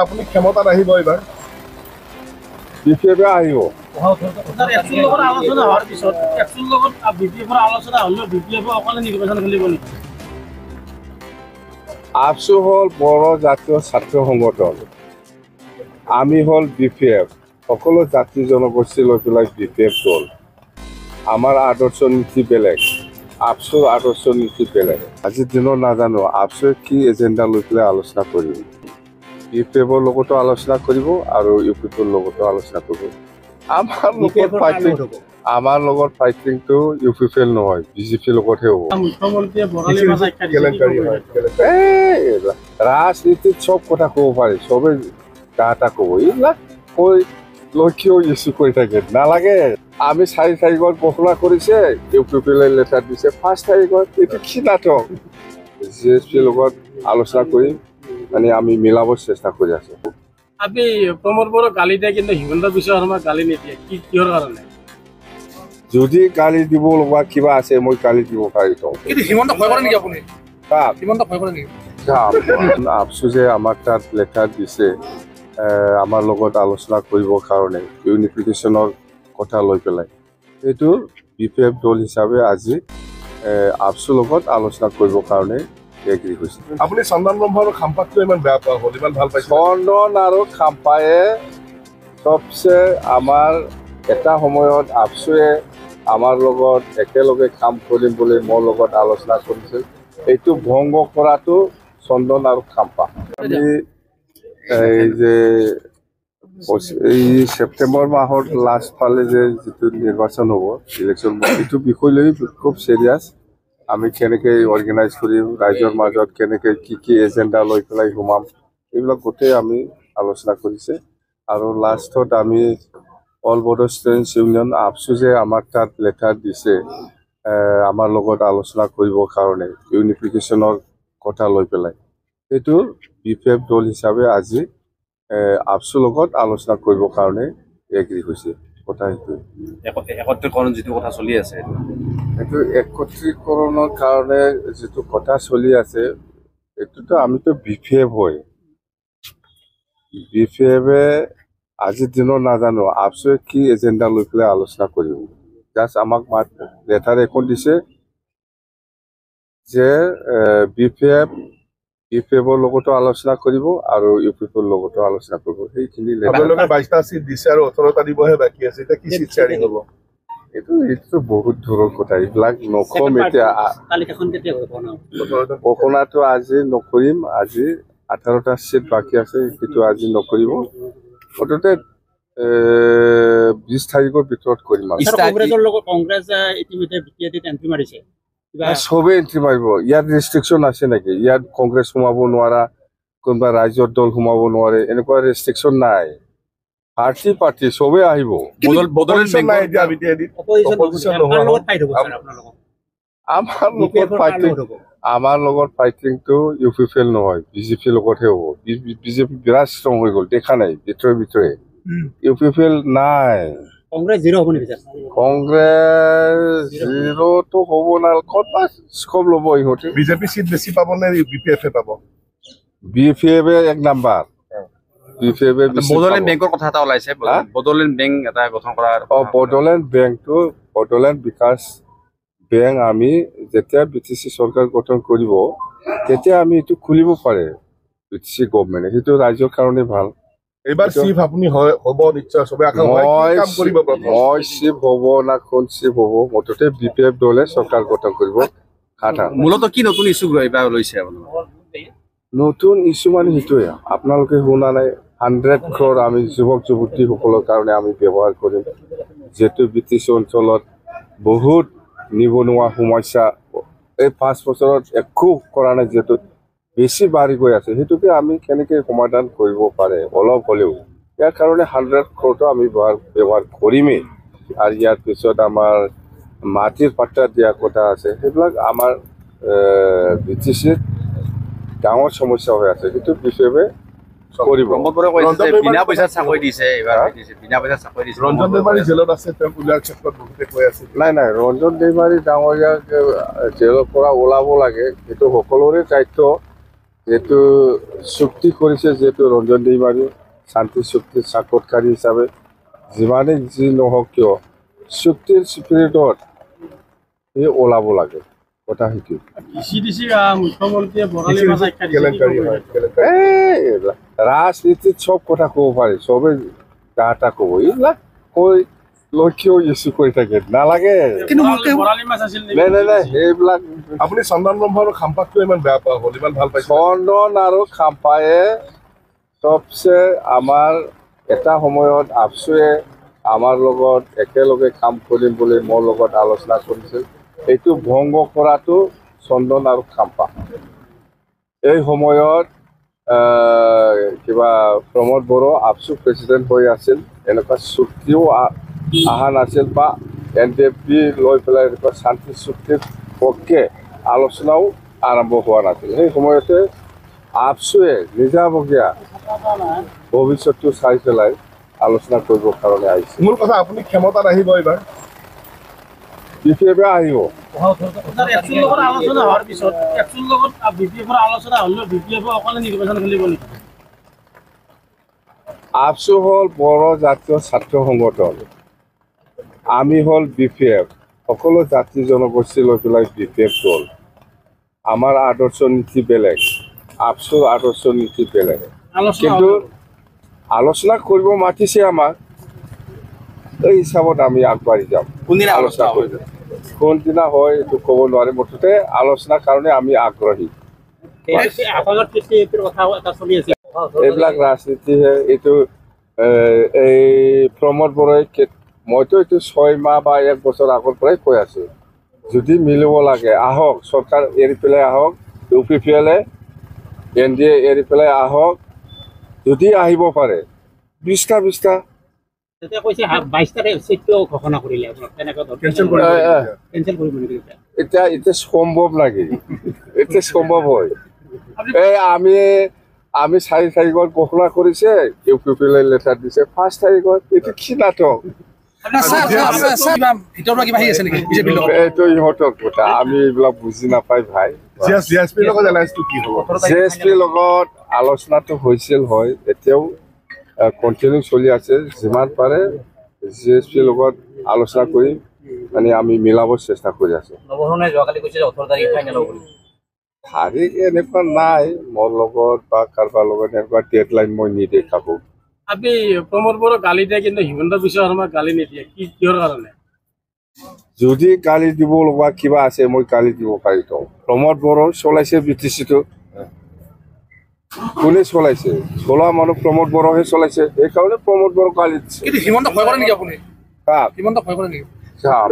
আপুনি ক্ষমতাত আহিব এবাৰ বিপিএফে আহিব আপচু হল বড়ো জাতীয় ছাত্ৰ সংগঠন আমি হল বিপিএফ সকলো জাতি জনগোষ্ঠী লৈ পেলাই বিপিএফ দল আমাৰ আদৰ্শ নীতি বেলেগ আপচুৰ আদৰ্শ নীতি বেলেগ আজিৰ দিনত নাজানো আপচুৱে কি এজেণ্ডা লৈ পেলাই আলোচনা কৰিব বিপিএফৰ লগতো আলোচনা কৰিব আৰু ইউপিএফৰ লগতো আলোচনা কৰিব আমাৰ লগত ফাইটিংটো ইউপিএফএল নহয় বিজেপিৰ লগতহে হ'ব ৰাজনীতিত চব কথা ক'ব পাৰি চবে এটা ক'ব এইবিলাক কৈ লৈ কিয় ইছ্যু কৰি থাকে নালাগে আমি 4 তাৰিখত ঘোষণা কৰিছে ইউপিএফএলে লেটাৰ দিছে 5 তাৰিখত এইটো কি নাটক জিএছপিৰ লগত আলোচনা কৰি মানে আমি মিলাবৰ চেষ্টা কৰি আছো আপনি প্ৰমোদ বড় গালি দেয় কিন্তু হিমন্ত বিশ্ব শৰ্মা গালি নিদিয়ে কি কিহৰ কাৰণে যদি গালি দিব লগা কিবা আছে মই গালি দিব পাৰিম কিন্তু হিমন্ত ভয় কৰে নেকি আপুনি হিমন্ত ভয় কৰে নেকি আপচু যে আমাৰ তাত লেটাৰ দিছে আমাৰ লগত আলোচনা কৰিবৰ কাৰণে ইউনিফিকেশ্যনৰ কথা লৈ পেলাই এইটো বিপিএফ দল হিচাপে আজি আপচুৰ লগত আলোচনা কৰিবৰ কাৰণে এগ্ৰি হৈছে আপুনি চন্দন ব্ৰহ্ম আৰু খাম্পাকটো ইমান বেয়া পোৱা হ'ল ইমান ভাল পাইছে চন্দন আৰু খাম্পায়ে সবচে আমাৰ এটা সময়ত আপচুৱে আমাৰ লগত একেলগে কাম কৰিম বুলি মোৰ লগত আলোচনা কৰিছিল এইটো ভংগ কৰাটো চন্দন আৰু খাম্পা আমি এই যে এই ছেপ্টেম্বৰ মাহৰ লাষ্ট ফালে যে যিটো নিৰ্বাচন হ'ব ইলেকশ্যন এইটো বিষয় লৈ খুব চিৰিয়াছ আমি কেনেকে অৰ্গেনাইজ কৰিম ৰাইজৰ মাজত কেনেকে কি এজেণ্ডা লৈ পেলাই সোমাম এইবিলাক গোটেই আমি আলোচনা কৰিছে আৰু লাষ্টত আমি অল বড়ো ষ্টুডেণ্টছ ইউনিয়ন আপচু যে আমাৰ তাত লেটাৰ দিছে আমাৰ লগত আলোচনা কৰিবৰ কাৰণে ইউনিফিকেশ্যনৰ কথা লৈ পেলাই এইটো বিপিএফ দল হিচাপে আজি আপচুৰ লগত আলোচনা কৰিবৰ কাৰণে এগ্ৰি হৈছে কথা সেইটোৱে একত্ৰীকৰণ যিটো কথা চলি আছে এইটো একত্ৰীকৰণৰ কাৰণে যিটো কথা চলি আছে এইটোতো আমিতো বিপিএফ হয় বিপিএফে আজিৰ দিনত নাজানো আপচুৱে কি এজেণ্ডা লৈ পেলাই আলোচনা কৰিব জাষ্ট আমাক লেটাৰ এখন দিছে যে বিপিএফৰ লগতো আলোচনা কৰিব আৰু ইউপিএফৰ লগতো আলোচনা কৰিব সেইখিনি আপোনালোকে 22টা চিট দিছে আৰু 18টা দিবহে বাকী আছে এতিয়া কি চিট শ্বেয়াৰিং হ'ব এইটো বহুত দূৰৰ কথা এইবিলাক নকম এতিয়া ঘোষণাটো আজি নকৰিম আজি 18টা চিট বাকী আছে সেইটো আজি নকৰিব মুঠতে 20 তাৰিখৰ ভিতৰত কৰিম চবে এণ্ট্ৰি মাৰিব ইয়াত ৰেষ্ট্ৰিকশ্যন আছে নেকি ইয়াত কংগ্ৰেছ সোমাব নোৱাৰা কোনোবা ৰাইজৰ দল সোমাব নোৱাৰে এনেকুৱা ৰেষ্ট্ৰিকশ্যন নাই পাৰ্টি চবে আহিব আমাৰ লগত ফাইটিংটো ইউপিএফএল নহয় বিজেপিৰ লগতহে হ'ব বিজেপি বিৰাট ষ্ট্ৰং হৈ গ'ল দেখা নাই ভিতৰে ইউপিএফএল নাই কংগ্ৰেছ জিৰ' হ'ব নেকি কংগ্ৰেছ জিৰ'টো হ'ব নাই ক'ত স্কোপ ল'ব ইহঁতে বিজেপি চিট বেছি পাব নে বিপিএফে পাব বিপিএফে এক নাম্বাৰ বিপিএফে বড়োলেণ্ড বেংকৰ কথা এটা ওলাইছে বড়োলেণ্ড বেংক এটা গঠন কৰা বড়োলেণ্ড বেংকটো বড়োলেণ্ড বিকাশ বেংক আমি যেতিয়া বিটিচি চৰকাৰ গঠন কৰিব তেতিয়া আমি এইটো খুলিব পাৰে বিটিচি গভৰ্ণমেণ্টে সেইটো ৰাইজৰ কাৰণে ভাল এইবাৰ চিফ আপুনি হ'ব নিশ্চয় চবে আশা কাম কৰিব মই চিফ হ'ব না কোন চিফ হ'ব মুঠতে বিপিএফ দলে চৰকাৰ গঠন কৰিব মূলতঃ কি নতুন ইছ্যু এইবাৰ লৈছে নতুন ইছ্যু মানে সেইটোৱে আপোনালোকে শুনা নাই 100 crore আমি যুৱক যুৱতীসকলৰ কাৰণে আমি ব্যৱহাৰ কৰিম যিহেতু বিটিচি অঞ্চলত বহুত নিবনুৱা সমস্যা এই 5 বছৰত একো কৰা নাই যিহেতু বেছি বাঢ়ি গৈ আছে সেইটোকে আমি কেনেকৈ সমাধান কৰিব পাৰে অলপ হ'লেও ইয়াৰ কাৰণে 100 crore আমি ব্যৱহাৰ কৰিমেই আৰু ইয়াৰ পিছত আমাৰ মাটিৰ পাট্টা দিয়া কথা আছে সেইবিলাক আমাৰ বিটিচিত ডাঙৰ সমস্যা হৈ আছে সেইটো বিশেষভাৱে কৰিব বিনা পইচাত চাকৰি দিছে বিনা পইচাত চাকৰি দিছে ৰঞ্জন দৈমাৰী জেলত আছে তেওঁ ওলোৱাৰ ক্ষেত্ৰত বহুতে কৈ আছে নাই ৰঞ্জন দৈমাৰী ডাঙৰীয়াক জেলৰ পৰা ওলাব লাগে সেইটো সকলোৰে দায়িত্ব যেহেতু চুক্তি কৰিছে যিহেতু ৰঞ্জন দৈমাৰী শান্তি চুক্তিৰ স্বাক্ষৰকাৰী হিচাপে যিমানেই যি নহওক কিয় চুক্তিৰ স্পিৰিটত সি ওলাব লাগে কথা সেইটো ডিচি মুখ্যমন্ত্ৰীয়ে বৰালি মাছ আখ্যা দিছে, কি কেলেংকাৰী ক'ব হয় এইটো? কেলেংকাৰী এইবিলাক ৰাজনীতিত চব কথা ক'ব পাৰি চবে এটা ক'ব এইবিলাক কৈ লৈ কিয় ইছ্যু কৰি থাকে নালাগে বৰালি মাছ আছিল নেকি? নাই নাই নাই সেইবিলাক আপুনি চন্দন ব্ৰহ্ম আৰু খাম্পাকটো ইমান বেয়া পোৱা হ'ল ইমান ভাল পাইছে চন্দন আৰু খাম্পায়ে চবচে আমাৰ এটা সময়ত আপচুৱে আমাৰ লগত একেলগে কাম কৰিম বুলি মোৰ লগত আলোচনা কৰিছিল এইটো ভংগ কৰাটো চন্দন আৰু খাম্পা এই সময়ত কিবা প্ৰমোদ বড়ো আপচু প্ৰেচিডেণ্ট হৈ আছিল এনেকুৱা চুক্তিও অহা নাছিল বা NDFB লৈ পেলাই এনেকুৱা শান্তি চুক্তিৰ পক্ষে আলোচনাও আৰম্ভ হোৱা নাছিল সেই সময়তে আপচুৱে নিজাববীয়া ভৱিষ্যতটো চাই পেলাই আলোচনা কৰিবৰ কাৰণে আহিছে মূল কথা আপুনি ক্ষমতাত আহিব এইবাৰ বিশেষভাৱে আহিব তাৰ একচুৰ লগত আলোচনা হোৱাৰ পিছত একচুৰ লগত BPF-ৰ আলোচনা হ'লেও BPF অকলে নিৰ্বাচন খেলিব নেকি? আপচু হ'ল বড়ো জাতীয় ছাত্ৰ সংগঠন আমি হ'ল BPF সকলো জাতি জনগোষ্ঠী লৈ পেলাই BPF দল আমাৰ আদৰ্শ নীতি বেলেগ আপচুৰ আদৰ্শ নীতি বেলেগ আলোচনা কিন্তু হ'লেও। আলোচনা কৰিব মাতিছে আমাক এই হিচাপত আমি আগবাঢ়ি যাম আলোচনা কৰিব কোনদিনা হয় এইটো ক'ব নোৱাৰে মুঠতে আলোচনাৰ কাৰণে আমি আগ্ৰহী আপালত এইটোৰ কথা এটা চলি আছে। এইবিলাক ৰাজনীতিহে এইটো এই প্ৰমোদ বড়োই মইতো এইটো 6 মাহ বা 1 বছৰ আগৰ পৰাই কৈ আছো যদি মিলিব লাগে আহক চৰকাৰ এৰি পেলাই আহক UPPL NDA এৰি পেলাই আহক যদি আহিব পাৰে 20টা তেতিয়া কৈছে 22 তাৰিখে চিটটো ঘোষণা কৰিলে আপোনাক তেনেকৈ কেঞ্চেল কৰিব কেঞ্চেল কৰিব নেকি এতিয়া এতিয়া সম্ভৱ নাকি এতিয়া সম্ভৱ হয় এই আমি 4 তাৰিখত ঘোষণা কৰিছে UPPL লেটাৰ দিছে 5 তাৰিখত এইটো কি নাটক এইটো ইহঁতৰ কথা আমি এইবিলাক বুজি নাপাই ভাই GSP লগত এলায়েন্সটো কি হ'ব GSP লগত আলোচনাটো হৈছিল হয় এতিয়াও কণ্টিনিউ চলি আছে যিমান পাৰে GSP লগত আলোচনা কৰি মানে আমি মিলাব চেষ্টা কৰি আছো নৱধৰণে যোৱাকালি কৈছে 18 তাৰিখে ফাইনেল হ'ব বুলি। তাৰিখ এনেকুৱা নাই মোৰ লগত বা কাৰোবাৰ লগত এনেকুৱা ডেডলাইন মই নিদেখাবো আপনি প্ৰমোদ বড়ো গালি দিয়ে কিন্তু হিমন্ত বিশ্ব শৰ্মাক গালি নিদিয়ে কিহৰ কাৰণে? যদি গালি দিব লগা কিবা আছে মই গালি দিব পাৰিতো প্ৰমোদ বড়ো চলাইছে BTC-টো কোনে চলাইছে চলোৱা মানুহ প্ৰমোদ বড়োহে চলাইছে সেইকাৰণে প্ৰমোদ বড়ো গালি দিছে কিন্তু হিমন্ত ভয় কৰে নেকি আপুনি কাক হিমন্ত ভয় কৰে নেকি চাম